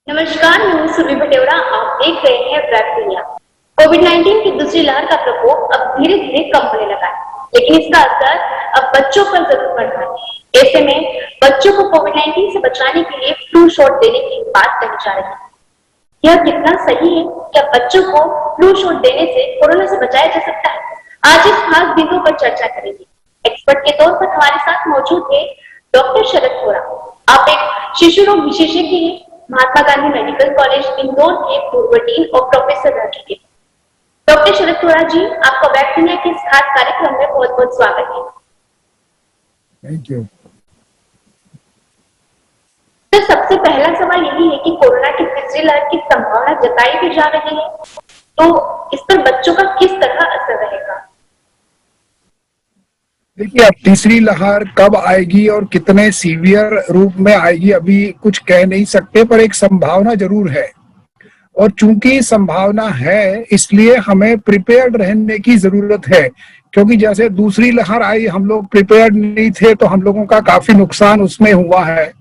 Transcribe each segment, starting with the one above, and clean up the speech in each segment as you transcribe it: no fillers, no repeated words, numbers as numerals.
नमस्कार, मैं हूं सुरभि भटेवड़ा। आप देख रहे हैं वेब इंडिया। कोविड-19 की दूसरी लहर का प्रकोप अब धीरे धीरे कम होने लगा है, लेकिन इसका असर अब बच्चों पर जरूर पड़ रहा है। ऐसे में बच्चों को कोविड-19 से बचाने के लिए फ्लू शॉट देने की बात कही जा रही है। यह कितना सही है? क्या बच्चों को फ्लू शॉट देने से कोरोना से बचाया जा सकता है? आज इस खास बिंदु पर चर्चा करेंगे। एक्सपर्ट के तौर पर हमारे साथ मौजूद है डॉक्टर शरद थोरा। आप एक शिशु रोग विशेषज्ञ हैं, महात्मा गांधी मेडिकल कॉलेज इंदौर के पूर्व डीन और प्रोफेसर रह चुके हैं। डॉक्टर शरद थोरा जी, आपका वेब इंडिया के इस खास कार्यक्रम में बहुत बहुत स्वागत है। Thank you. तो सबसे पहला सवाल यही है कि कोरोना की तीसरी लहर की संभावना जताई भी जा रही है, तो इस पर बच्चों का किस तरह असर रहेगा? देखिए, अब तीसरी लहर कब आएगी और कितने सीवियर रूप में आएगी अभी कुछ कह नहीं सकते, पर एक संभावना जरूर है। और चूंकि संभावना है, इसलिए हमें प्रिपेयर्ड रहने की जरूरत है, क्योंकि जैसे दूसरी लहर आई, हम लोग प्रिपेयर्ड नहीं थे तो हम लोगों का काफी नुकसान उसमें हुआ है।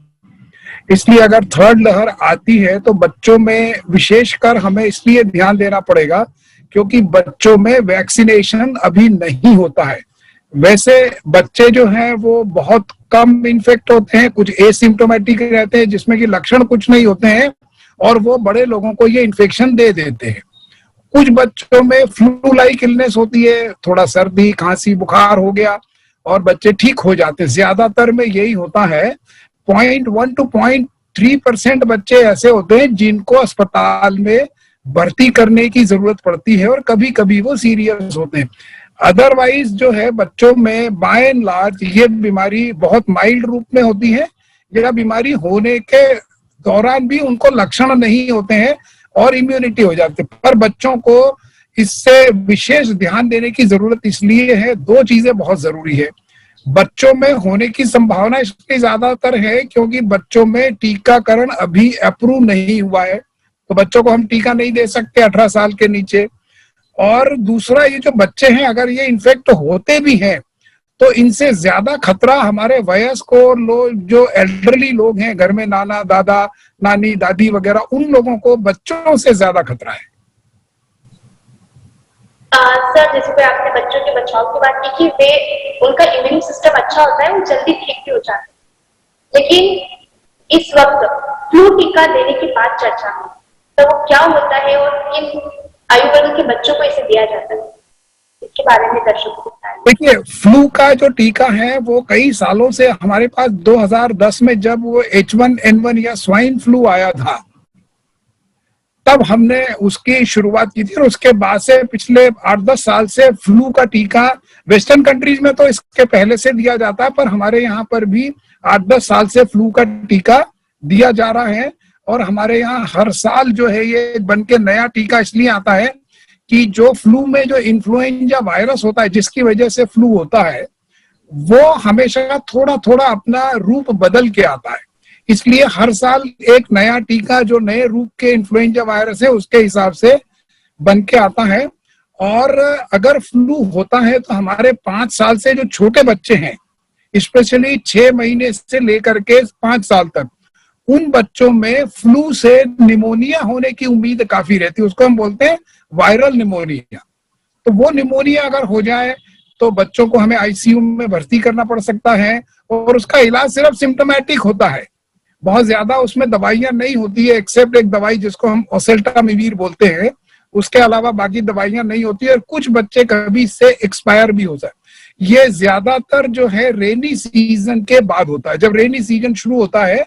इसलिए अगर थर्ड लहर आती है तो बच्चों में विशेषकर हमें इसलिए ध्यान देना पड़ेगा क्योंकि बच्चों में वैक्सीनेशन अभी नहीं होता है। वैसे बच्चे जो हैं वो बहुत कम इन्फेक्ट होते हैं, कुछ एसिम्प्टोमेटिक रहते हैं जिसमें कि लक्षण कुछ नहीं होते हैं, और वो बड़े लोगों को ये इन्फेक्शन दे देते हैं। कुछ बच्चों में फ्लू लाइक इलनेस होती है, थोड़ा सर्दी खांसी बुखार हो गया और बच्चे ठीक हो जाते हैं। ज्यादातर में यही होता है। 0.1 to 0.3% बच्चे ऐसे होते हैं जिनको अस्पताल में भर्ती करने की जरूरत पड़ती है और कभी कभी वो सीरियस होते हैं। अदरवाइज जो है बच्चों में बाय एंड लार्ज ये बीमारी बहुत माइल्ड रूप में होती है, या बीमारी होने के दौरान भी उनको लक्षण नहीं होते हैं और इम्यूनिटी हो जाती है। पर बच्चों को इससे विशेष ध्यान देने की जरूरत इसलिए है, दो चीजें बहुत जरूरी है। बच्चों में होने की संभावना इसलिए ज्यादातर है क्योंकि बच्चों में टीकाकरण अभी अप्रूव नहीं हुआ है, तो बच्चों को हम टीका नहीं दे सकते 18 साल के नीचे। और दूसरा, ये जो बच्चे हैं अगर ये इन्फेक्ट होते भी हैं तो इनसे ज्यादा खतरा हमारे वयस्क और लोग जो एल्डरली लोग हैं घर में, नाना दादा नानी दादी वगैरह, उन लोगों को बच्चों से ज्यादा खतरा है। सर, जैसे कि आपने बच्चों के बचाव की बात की कि वे उनका इम्यून सिस्टम अच्छा होता है, वो जल्दी ठीक भी हो जाते हैं, लेकिन इस वक्त फ्लू टीका देने की बात चर्चा में, तो वो क्या होता है और किन आयु वर्ग के बच्चों को इसे दिया जाता है, इसके बारे में दर्शकों को बताएं। देखिए, फ्लू का जो टीका है वो कई सालों से हमारे पास 2010 में जब वो H1N1 या स्वाइन फ्लू आया था तब हमने उसकी शुरुआत की थी, और उसके बाद से पिछले 8-10 साल से फ्लू का टीका वेस्टर्न कंट्रीज में तो इसके पहले से दिया जाता है, पर हमारे यहाँ पर भी 8-10 साल से फ्लू का टीका दिया जा रहा है। और हमारे यहाँ हर साल जो है ये बन के नया टीका इसलिए आता है कि जो फ्लू में जो इन्फ्लुएंजा वायरस होता है जिसकी वजह से फ्लू होता है, वो हमेशा थोड़ा थोड़ा अपना रूप बदल के आता है। इसलिए हर साल एक नया टीका जो नए रूप के इन्फ्लुएंजा वायरस है उसके हिसाब से बन के आता है। और अगर फ्लू होता है तो हमारे 5 साल से जो छोटे बच्चे हैं, स्पेशली 6 महीने से लेकर के 5 साल तक, उन बच्चों में फ्लू से निमोनिया होने की उम्मीद काफी रहती है। उसको हम बोलते हैं वायरल निमोनिया। तो वो निमोनिया अगर हो जाए तो बच्चों को हमें आईसीयू में भर्ती करना पड़ सकता है, और उसका इलाज सिर्फ सिम्टोमेटिक होता है, बहुत ज्यादा उसमें दवाइयां नहीं होती है, एक्सेप्ट एक दवाई जिसको हम ओसेल्टामिविर बोलते हैं, उसके अलावा बाकी दवाइयां नहीं होती है। और कुछ बच्चे कभी इससे एक्सपायर भी हो जाए। ये ज्यादातर जो है रेनी सीजन के बाद होता है। जब रेनी सीजन शुरू होता है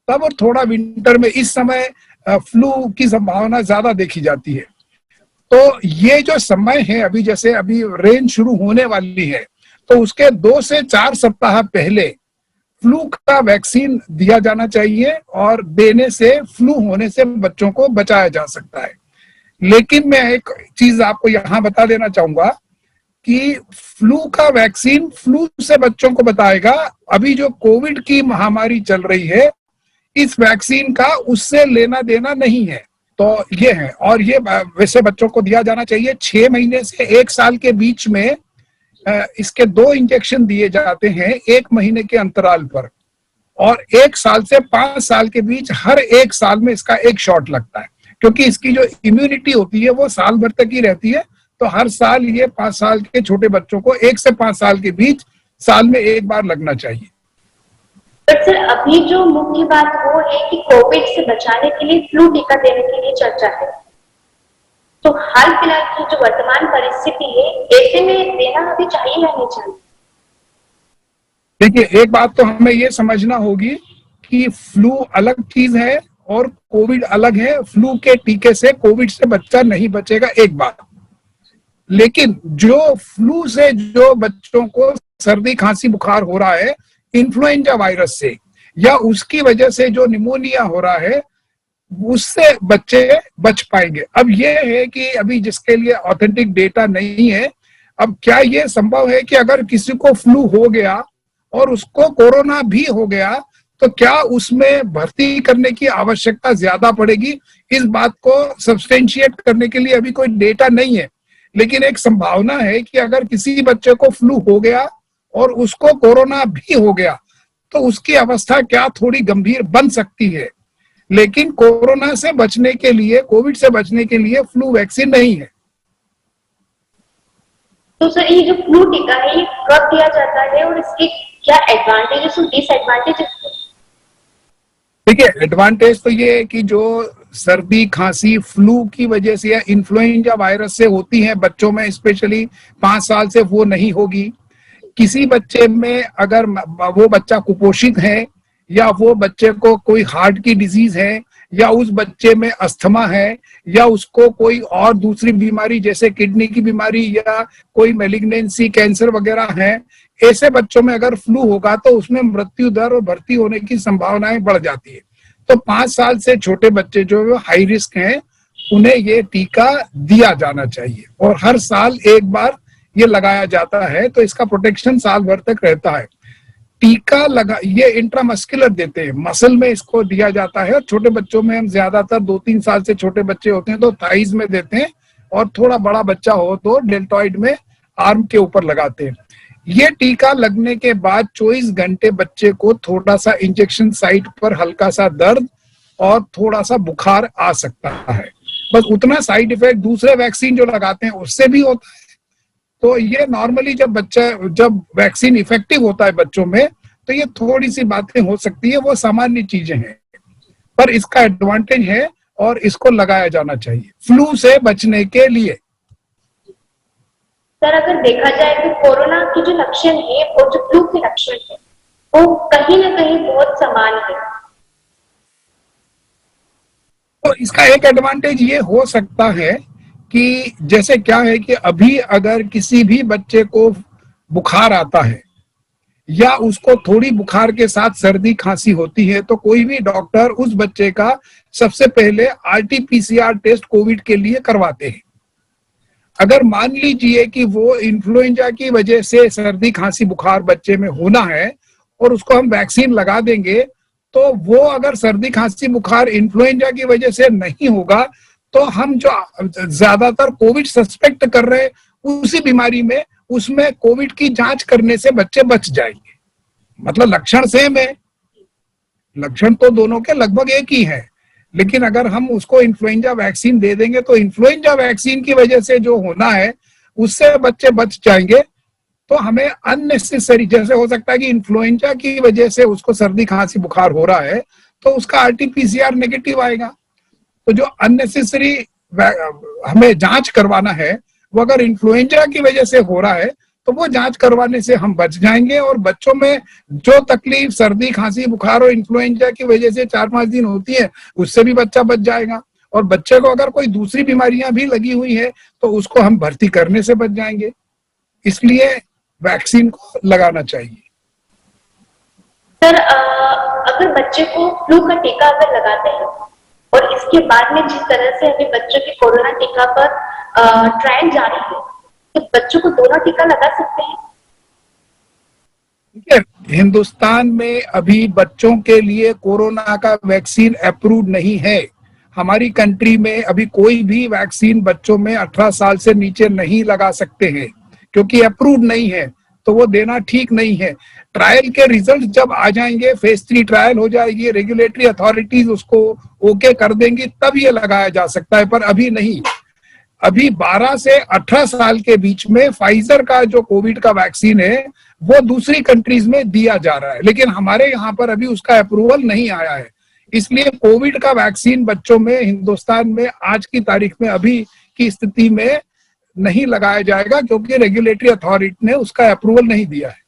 तब, और थोड़ा विंटर में, इस समय फ्लू की संभावना ज्यादा देखी जाती है। तो ये जो समय है अभी, जैसे अभी रेन शुरू होने वाली है, तो उसके 2 से 4 सप्ताह पहले फ्लू का वैक्सीन दिया जाना चाहिए, और देने से फ्लू होने से बच्चों को बचाया जा सकता है। लेकिन मैं एक चीज आपको यहाँ बता देना चाहूंगा कि फ्लू का वैक्सीन फ्लू से बच्चों को बताएगा। अभी जो कोविड की महामारी चल रही है, इस वैक्सीन का उससे लेना देना नहीं है। तो ये है, और ये वैसे बच्चों को दिया जाना चाहिए 6 महीने से 1 साल के बीच में। इसके 2 इंजेक्शन दिए जाते हैं 1 महीने के अंतराल पर, और 1 साल से 5 साल के बीच हर 1 साल में इसका एक शॉट लगता है, क्योंकि इसकी जो इम्यूनिटी होती है वो साल भर तक ही रहती है। तो हर साल ये 5 साल के छोटे बच्चों को 1 से 5 साल के बीच साल में एक बार लगना चाहिए। बट सर, अभी जो मुख्य बात वो है कि कोविड से बचाने के लिए फ्लू टीका देने के लिए चर्चा है। तो हाल फिलहाल की जो वर्तमान परिस्थिति है, ऐसे में देना अभी चाहिए या नहीं चाहिए? देखिए, एक बात तो हमें ये समझना होगी कि फ्लू अलग चीज है और कोविड अलग है। फ्लू के टीके से कोविड से बच्चा नहीं बचेगा, एक बात। लेकिन जो फ्लू से जो बच्चों को सर्दी खांसी बुखार हो रहा है इन्फ्लुएंजा वायरस से, या उसकी वजह से जो निमोनिया हो रहा है, उससे बच्चे बच पाएंगे। अब ये है कि अभी जिसके लिए ऑथेंटिक डेटा नहीं है, अब क्या ये संभव है कि अगर किसी को फ्लू हो गया और उसको कोरोना भी हो गया तो क्या उसमें भर्ती करने की आवश्यकता ज्यादा पड़ेगी? इस बात को सब्सटेंशिएट करने के लिए अभी कोई डेटा नहीं है, लेकिन एक संभावना है कि अगर किसी बच्चे को फ्लू हो गया और उसको कोरोना भी हो गया तो उसकी अवस्था क्या थोड़ी गंभीर बन सकती है। लेकिन कोरोना से बचने के लिए, कोविड से बचने के लिए फ्लू वैक्सीन नहीं है। तो सर, ये जो फ्लू टीका है ये कब दिया जाता है और इसके क्या एडवांटेजेस और डिसएडवांटेजेस है? देखिए, एडवांटेज तो ये है कि जो सर्दी खांसी फ्लू की वजह से या इन्फ्लुएंजा वायरस से होती है बच्चों में, स्पेशली 5 साल से, वो नहीं होगी। किसी बच्चे में अगर वो बच्चा कुपोषित है या वो बच्चे को कोई हार्ट की डिजीज है या उस बच्चे में अस्थमा है या उसको कोई और दूसरी बीमारी जैसे किडनी की बीमारी या कोई मेलिग्नेंसी, कैंसर वगैरह है, ऐसे बच्चों में अगर फ्लू होगा तो उसमें मृत्यु दर और भर्ती होने की संभावनाएं बढ़ जाती है। तो 5 साल से छोटे बच्चे जो हाई रिस्क हैं उन्हें ये टीका दिया जाना चाहिए और हर साल एक बार ये लगाया जाता है, तो इसका प्रोटेक्शन साल भर तक रहता है। टीका लगा ये इंट्रामस्कुलर देते हैं, मसल में इसको दिया जाता है। और छोटे बच्चों में हम ज्यादातर 2-3 साल से छोटे बच्चे होते हैं तो थाइज में देते हैं, और थोड़ा बड़ा बच्चा हो तो डेल्टॉइड में आर्म के ऊपर लगाते हैं। ये टीका लगने के बाद 24 घंटे बच्चे को थोड़ा सा इंजेक्शन साइट पर हल्का सा दर्द और थोड़ा सा बुखार आ सकता है, बस उतना। साइड इफेक्ट दूसरे वैक्सीन जो लगाते हैं उससे भी होता है। तो ये नॉर्मली जब वैक्सीन इफेक्टिव होता है बच्चों में तो ये थोड़ी सी बातें हो सकती है, वो सामान्य चीजें हैं, पर इसका एडवांटेज है और इसको लगाया जाना चाहिए फ्लू से बचने के लिए। सर, अगर देखा जाए तो कोरोना के जो लक्षण है और जो फ्लू के लक्षण है वो कहीं ना कहीं बहुत समान है। तो इसका एक एडवांटेज ये हो सकता है कि जैसे क्या है कि अभी अगर किसी भी बच्चे को बुखार आता है या उसको थोड़ी बुखार के साथ सर्दी खांसी होती है तो कोई भी डॉक्टर उस बच्चे का सबसे पहले आरटी-पीसीआर टेस्ट कोविड के लिए करवाते हैं। अगर मान लीजिए कि वो इन्फ्लुएंजा की वजह से सर्दी खांसी बुखार बच्चे में होना है और उसको हम वैक्सीन लगा देंगे, तो वो अगर सर्दी खांसी बुखार इन्फ्लुएंजा की वजह से नहीं होगा तो हम जो ज्यादातर कोविड सस्पेक्ट कर रहे हैं उसी बीमारी में, उसमें कोविड की जांच करने से बच्चे बच जाएंगे। मतलब लक्षण सेम है, लक्षण तो दोनों के लगभग एक ही है, लेकिन अगर हम उसको इन्फ्लुएंजा वैक्सीन दे देंगे तो इन्फ्लुएंजा वैक्सीन की वजह से जो होना है उससे बच्चे बच जाएंगे। तो हमें अननेसेसरी, जैसे हो सकता है कि इन्फ्लुएंजा की वजह से उसको सर्दी खांसी बुखार हो रहा है तो उसका आरटी-पीसीआर नेगेटिव आएगा। तो जो अननेसेसरी हमें जांच करवाना है वो अगर इन्फ्लुएंजा की वजह से हो रहा है तो वो जांच करवाने से हम बच जाएंगे, और बच्चों में जो तकलीफ सर्दी खांसी बुखार और इन्फ्लुएंजा की वजह से 4-5 दिन होती है उससे भी बच्चा बच जाएगा। और बच्चे को अगर कोई दूसरी बीमारियां भी लगी हुई है तो उसको हम भर्ती करने से बच जाएंगे। इसलिए वैक्सीन को लगाना चाहिए। सर, अगर बच्चे को फ्लू का टीका अगर लगाते हैं और इसके बाद में जिस तरह से अभी बच्चों के कोरोना टीका पर ट्रायल जारी है, तो बच्चों को दोनों टीका लगा सकते हैं? हिंदुस्तान में अभी बच्चों के लिए कोरोना का वैक्सीन अप्रूव नहीं है। हमारी कंट्री में अभी कोई भी वैक्सीन बच्चों में 18 साल से नीचे नहीं लगा सकते हैं क्योंकि अप्रूव नहीं है। तो वो देना ठीक नहीं है। ट्रायल के रिजल्ट जब आ जाएंगे, फेज 3 ट्रायल हो जाएगी, रेगुलेटरी अथॉरिटीज उसको ओके कर देंगी, तब ये लगाया जा सकता है, पर अभी नहीं। अभी 12 से 18 साल के बीच में फाइजर का जो कोविड का वैक्सीन है वो दूसरी कंट्रीज में दिया जा रहा है, लेकिन हमारे यहाँ पर अभी उसका अप्रूवल नहीं आया है। इसलिए कोविड का वैक्सीन बच्चों में हिंदुस्तान में आज की तारीख में अभी की स्थिति में नहीं लगाया जाएगा, क्योंकि रेगुलेटरी अथॉरिटी ने उसका अप्रूवल नहीं दिया है।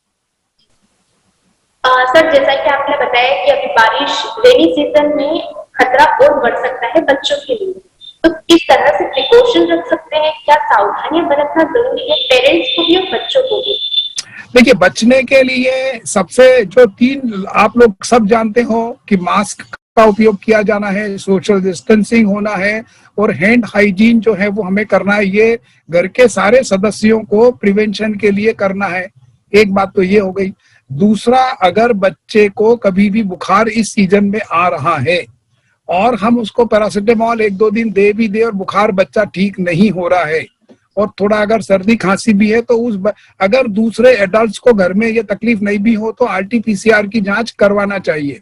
सर, जैसा कि आपने बताया कि अभी बारिश, रेनी सीजन में खतरा और बढ़ सकता है बच्चों के लिए, तो किस तरह से प्रिकॉशन रख सकते हैं, क्या सावधानियां बरतना जरूरी है पेरेंट्स को भी और बच्चों को भी? देखिए, बचने के लिए सबसे जो 3 आप लोग सब जानते हो कि मास्क का उपयोग किया जाना है, सोशल डिस्टेंसिंग होना है और हैंड हाइजीन जो है वो हमें करना है। ये घर के सारे सदस्यों को प्रिवेंशन के लिए करना है। एक बात तो ये हो गई। दूसरा, अगर बच्चे को कभी भी बुखार इस सीजन में आ रहा है और हम उसको पैरासिटामोल 1-2 दिन दे भी दे और बुखार बच्चा ठीक नहीं हो रहा है और थोड़ा अगर सर्दी खांसी भी है, तो अगर दूसरे एडल्ट्स को घर में ये तकलीफ नहीं भी हो तो आरटी-पीसीआर की जांच करवाना चाहिए।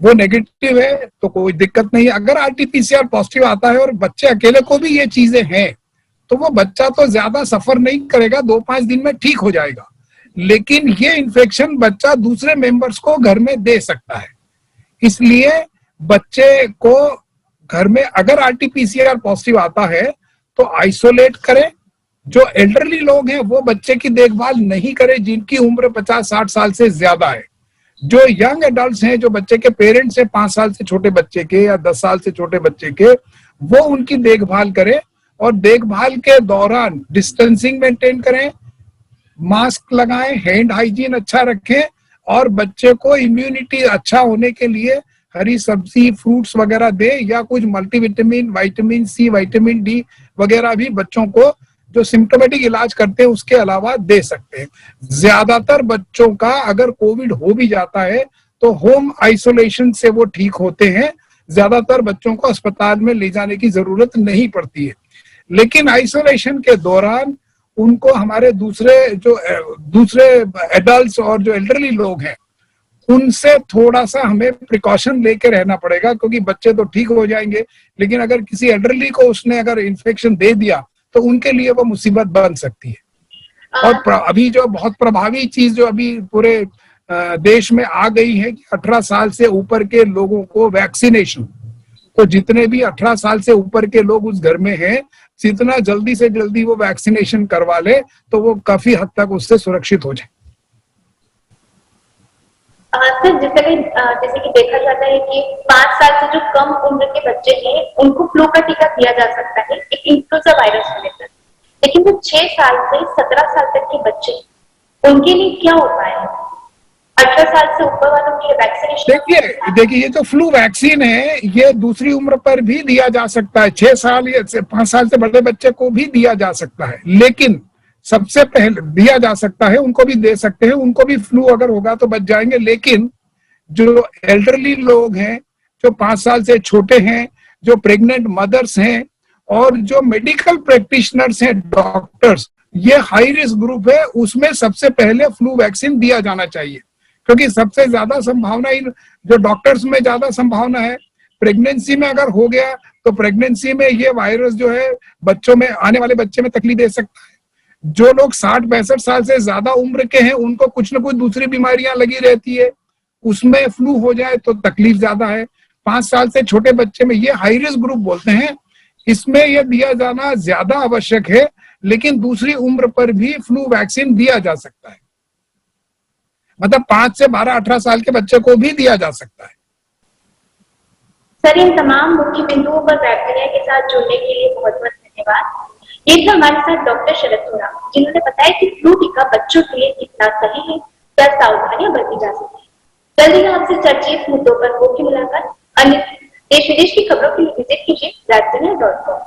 वो नेगेटिव है तो कोई दिक्कत नहीं है। अगर आरटी-पीसीआर पॉजिटिव आता है और बच्चे अकेले को भी ये चीजें हैं तो वो बच्चा तो ज्यादा सफर नहीं करेगा, 2-5 दिन में ठीक हो जाएगा, लेकिन ये इन्फेक्शन बच्चा दूसरे मेंबर्स को घर में दे सकता है। इसलिए बच्चे को घर में अगर आरटी-पीसीआर पॉजिटिव आता है तो आइसोलेट करें। जो एल्डरली लोग हैं वो बच्चे की देखभाल नहीं करें जिनकी उम्र 50-60 साल से ज्यादा है। जो यंग एडल्ट्स हैं, जो बच्चे के पेरेंट्स हैं 5 साल से छोटे बच्चे के या 10 साल से छोटे बच्चे के, वो उनकी देखभाल करें और देखभाल के दौरान डिस्टेंसिंग मेंटेन करें, मास्क लगाएं, हैंड हाइजीन अच्छा रखें और बच्चे को इम्यूनिटी अच्छा होने के लिए हरी सब्जी, फ्रूट्स वगैरह दे या कुछ multivitamin, vitamin C, vitamin D वगैरह भी बच्चों को जो सिम्टोमेटिक इलाज करते हैं उसके अलावा दे सकते हैं। ज्यादातर बच्चों का अगर कोविड हो भी जाता है तो होम आइसोलेशन से वो ठीक होते हैं। ज्यादातर बच्चों को अस्पताल में ले जाने की जरूरत नहीं पड़ती है, लेकिन आइसोलेशन के दौरान उनको हमारे दूसरे एडल्ट्स और जो एल्डरली लोग हैं उनसे थोड़ा सा हमें प्रिकॉशन लेके रहना पड़ेगा, क्योंकि बच्चे तो ठीक हो जाएंगे लेकिन अगर किसी एल्डरली को उसने अगर इन्फेक्शन दे दिया तो उनके लिए वो मुसीबत बन सकती है। और अभी जो बहुत प्रभावी चीज जो अभी पूरे देश में आ गई है कि 18 साल से ऊपर के लोगों को वैक्सीनेशन, तो जितने भी 18 साल से ऊपर के लोग उस घर में हैं, जितना जल्दी से जल्दी वो वैक्सीनेशन करवा ले तो वो काफी हद तक उससे सुरक्षित हो जाए। सर, जैसे कि देखा जाता है कि 5 साल से जो कम उम्र के बच्चे हैं उनको फ्लू का टीका दिया जा सकता है एक इन्फ्लुएंजा वायरस को लेकर, लेकिन जो 6 साल से 17 साल तक के बच्चे उनके लिए क्या उपाय है? 18 साल से ऊपर वालों के लिए वैक्सीनेशन। देखिए, ये जो फ्लू वैक्सीन है ये दूसरी उम्र पर भी दिया जा सकता है। 6 साल या 5 साल से बड़े बच्चे को भी दिया जा सकता है, लेकिन सबसे पहले दिया जा सकता है, उनको भी दे सकते हैं, उनको भी फ्लू अगर होगा तो बच जाएंगे। लेकिन जो एल्डरली लोग हैं, जो 5 साल से छोटे हैं, जो प्रेग्नेंट मदर्स हैं और जो मेडिकल प्रैक्टिशनर्स हैं, डॉक्टर्स, ये हाई रिस्क ग्रुप है, उसमें सबसे पहले फ्लू वैक्सीन दिया जाना चाहिए, क्योंकि सबसे ज्यादा संभावना इन जो डॉक्टर्स में ज्यादा संभावना है। प्रेगनेंसी में अगर हो गया तो प्रेगनेंसी में ये वायरस जो है बच्चों में, आने वाले बच्चे में तकलीफ दे सकता है। जो लोग 60-65 साल से ज्यादा उम्र के हैं उनको कुछ न कुछ दूसरी बीमारियां लगी रहती है, उसमें फ्लू हो जाए तो तकलीफ ज्यादा है। 5 साल से छोटे बच्चे में, ये हाई रिस्क ग्रुप बोलते हैं, इसमें यह दिया जाना ज्यादा आवश्यक है, लेकिन दूसरी उम्र पर भी फ्लू वैक्सीन दिया जा सकता है। मतलब 5 से 12-18 साल के बच्चे को भी दिया जा सकता है। सर, इन तमाम मुख्य बिंदुओं पर बैक्टीरिया के साथ जुड़ने के लिए बहुत बहुत धन्यवाद। ये थे हमारे साथ डॉक्टर शरद थोरा, जिन्होंने बताया कि फ्लू टीका बच्चों के लिए कितना सही है, क्या सावधानियां बरती जा सकती है। जल्दी ही आपसे चर्चित मुद्दों पर होगी मुलाकात। अन्य देश विदेश की खबरों के लिए विजिट कीजिए राजधानी.com।